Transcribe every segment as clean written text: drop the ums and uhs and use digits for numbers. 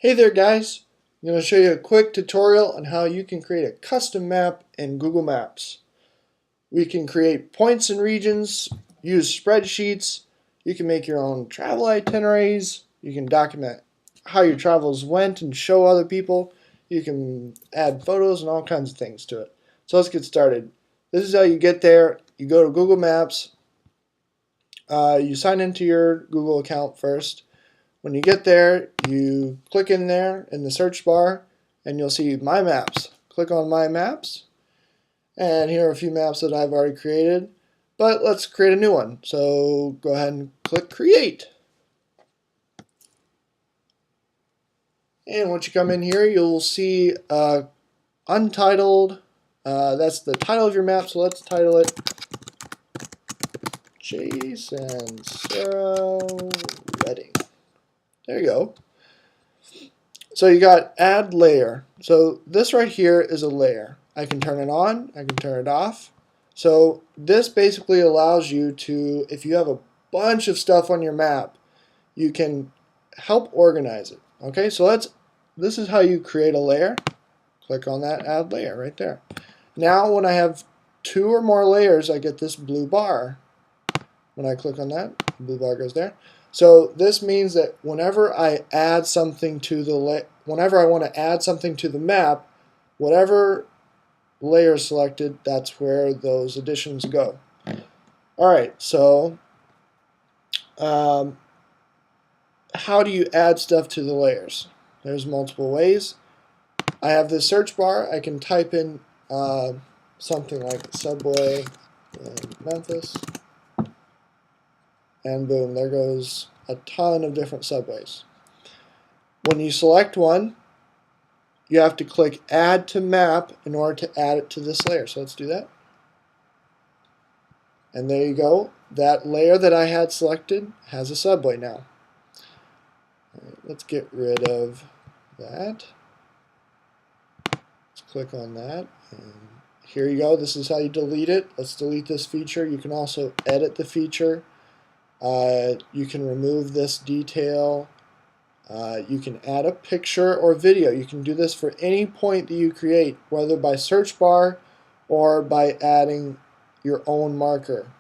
Hey there guys, I'm going to show you a quick tutorial on how you can create a custom map in Google Maps. We can create points and regions, use spreadsheets, you can make your own travel itineraries, you can document how your travels went and show other people, you can add photos and all kinds of things to it. So let's get started. This is how you get there. You go to Google Maps, you sign into your Google account first. When you get there, you click in there in the search bar and you'll see My Maps. Click on My Maps, and here are a few maps that I've already created, but let's create a new one. So go ahead and click Create. And once you come in here, you'll see Untitled. That's the title of your map, so let's title it Chase and Sarah Wedding. There you go. So you got add layer. So this right here is a layer. I can turn it on, I can turn it off. So this basically allows you to, if you have a bunch of stuff on your map, you can help organize it. Okay, so this is how you create a layer. Click on that add layer right there. Now when I have two or more layers, I get this blue bar. When I click on that, the blue bar goes there. So this means that whenever I add something to the whenever I want to add something to the map, whatever layer is selected, that's where those additions go. All right, so how do you add stuff to the layers? There's multiple ways. I have this search bar. I can type in something like Subway in Memphis. And boom, there goes a ton of different subways. When you select one, you have to click Add to Map in order to add it to this layer. So let's do that. And there you go. That layer that I had selected has a subway now. All right, let's get rid of that. Let's click on that. And here you go. This is how you delete it. Let's delete this feature. You can also edit the feature. You can remove this detail. You can add a picture or video. You can do this for any point that you create, whether by search bar or by adding your own marker.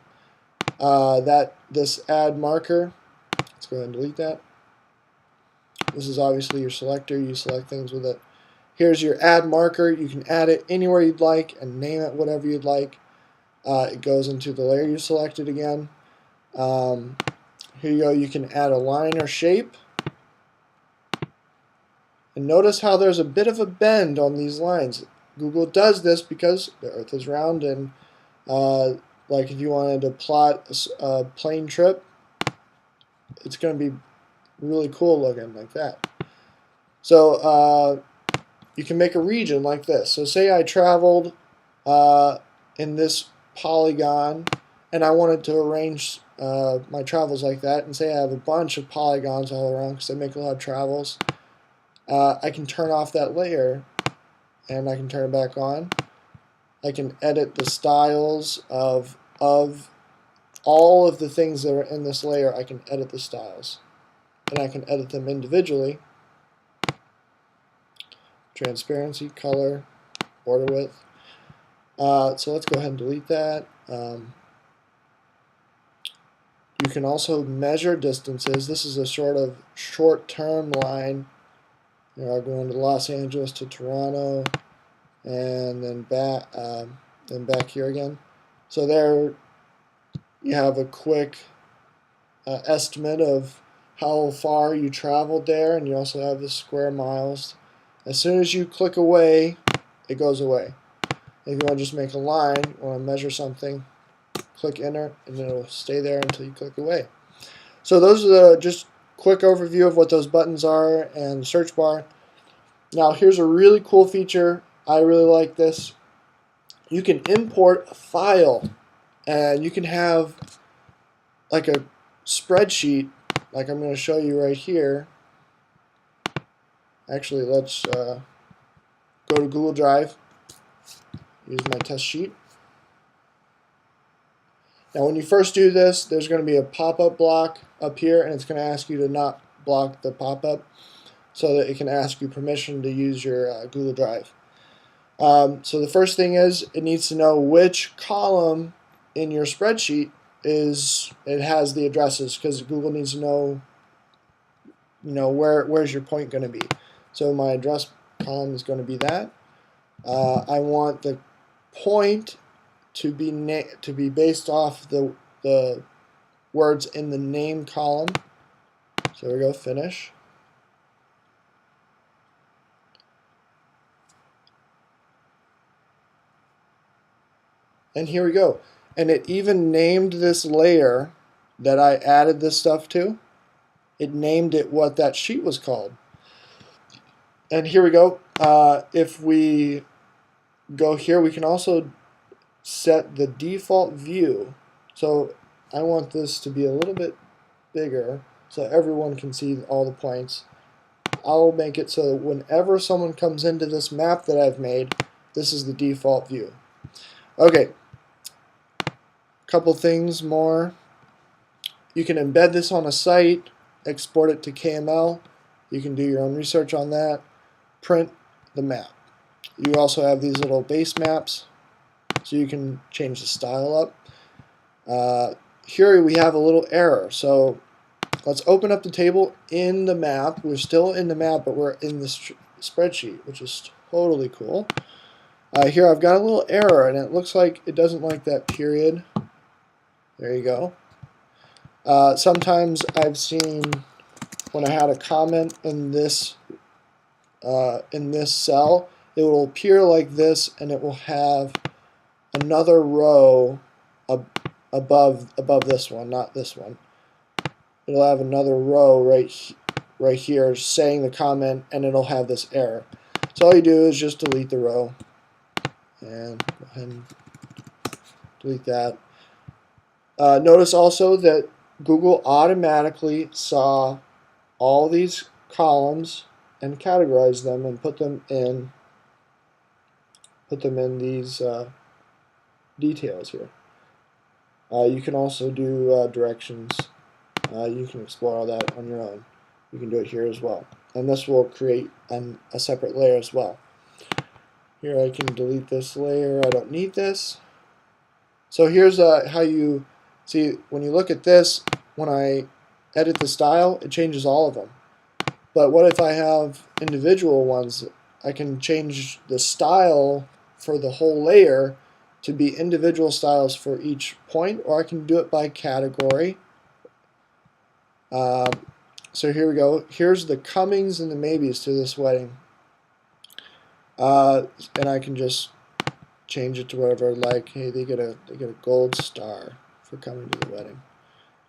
This add marker, let's go ahead and delete that. This is obviously your selector. You select things with it. Here's your add marker. You can add it anywhere you'd like and name it whatever you'd like. It goes into the layer you selected again. Here you go, you can add a line or shape. And notice how there's a bit of a bend on these lines. Google does this because the Earth is round, and like if you wanted to plot a plane trip, it's going to be really cool looking like that. So you can make a region like this. So say I traveled in this polygon and I wanted to arrange my travels like that, and say I have a bunch of polygons all around because I make a lot of travels. I can turn off that layer and I can turn it back on. I can edit the styles of all of the things that are in this layer. I can edit the styles, and I can edit them individually. Transparency, color, border width. So let's go ahead and delete that. You can also measure distances. This is a sort of short-term line. You know, going to Los Angeles to Toronto, and then back here again. So there you have a quick estimate of how far you traveled there, and you also have the square miles. As soon as you click away, it goes away. If you want to just make a line, you want to measure something, click enter, and it'll stay there until you click away. So those are just quick overview of what those buttons are and the search bar. Now here's a really cool feature. I really like this. You can import a file, and you can have like a spreadsheet like I'm going to show you right here. Actually, let's go to Google Drive, use my test sheet. Now when you first do this, there's going to be a pop-up block up here, and it's going to ask you to not block the pop-up. so that it can ask you permission to use your Google Drive. So the first thing is it needs to know which column in your spreadsheet it has the addresses, because Google needs to know, where's your point going to be. So my address column is going to be that. I want the point to be based off the words in the name column. So there we go, finish. And here we go. And it even named this layer that I added this stuff to. It named it what that sheet was called. And here we go. If we go here, we can also set the default view. So I want this to be a little bit bigger so everyone can see all the points. I'll make it so that whenever someone comes into this map that I've made, this is the default view. Okay, couple things more. You can embed this on a site, export it to KML. You can do your own research on that. Print the map. You also have these little base maps, so you can change the style up. Here we have a little error. So let's open up the table in the map. We're still in the map, but we're in this spreadsheet, which is totally cool. Here I've got a little error, and it looks like it doesn't like that period. There you go. Sometimes I've seen when I had a comment in this cell, it will appear like this, and it will have another row above this one, not this one. It'll have another row right here saying the comment, and it'll have this error. So all you do is just delete the row, and go ahead and delete that. Notice also that Google automatically saw all these columns and categorized them and put them in these details here. You can also do directions. You can explore all that on your own. You can do it here as well. And this will create a separate layer as well. Here I can delete this layer. I don't need this. So here's how you see, when you look at this, when I edit the style, it changes all of them. But what if I have individual ones? I can change the style for the whole layer to be individual styles for each point, or I can do it by category. So here we go. Here's the comings and the maybes to this wedding. And I can just change it to whatever I like. Hey, they get a gold star for coming to the wedding.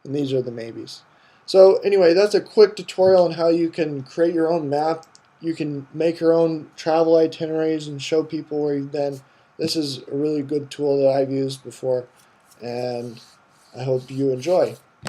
And these are the maybes. So anyway, that's a quick tutorial on how you can create your own map. You can make your own travel itineraries and show people where you've been. This is a really good tool that I've used before, and I hope you enjoy.